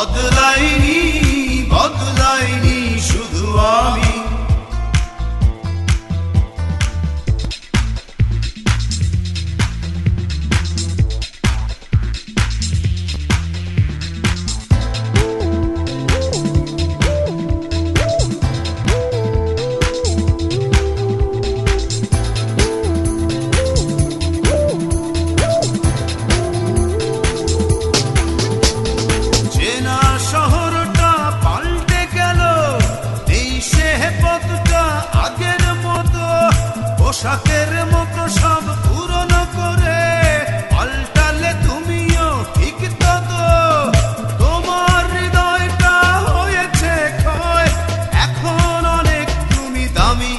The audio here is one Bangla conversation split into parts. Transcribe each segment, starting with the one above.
বদলাইনি বদলাইনি শুধু আমি। পোশাকের মতো সব পুরনো করে পাল্টালে তুমিও ঠিক ততো। তোমার হৃদয়টা হয়েছে ক্ষয়, এখন অনেক তুমি দামি।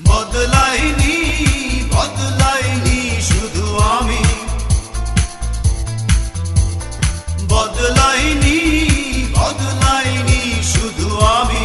বদলাইনি বদলাইনি শুধু আমি। বদলাইনি বদলাইনি শুধু আমি।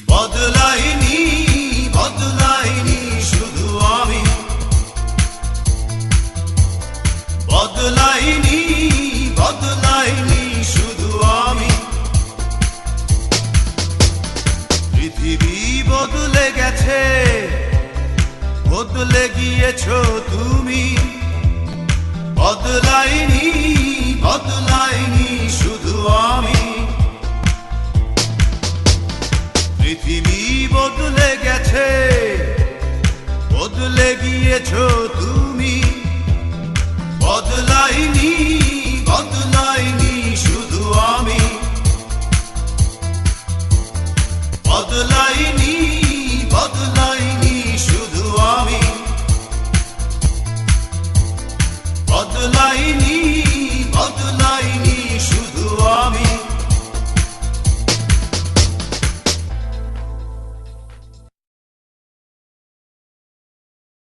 বদলাইনি বদলাইনি শুধু আমি। বদলাইনি বদলাইনি শুধু আমি। পৃথিবী বদলে গেছে, বদলে গিয়েছো তুমি। বদলাইনি বদলাইনি শুধু আমি। পৃথিবী বদলে গেছে, বদলে গিয়েছো তুমি। বদলাইনি বদলাইনি শুধু আমি। বদলাইনি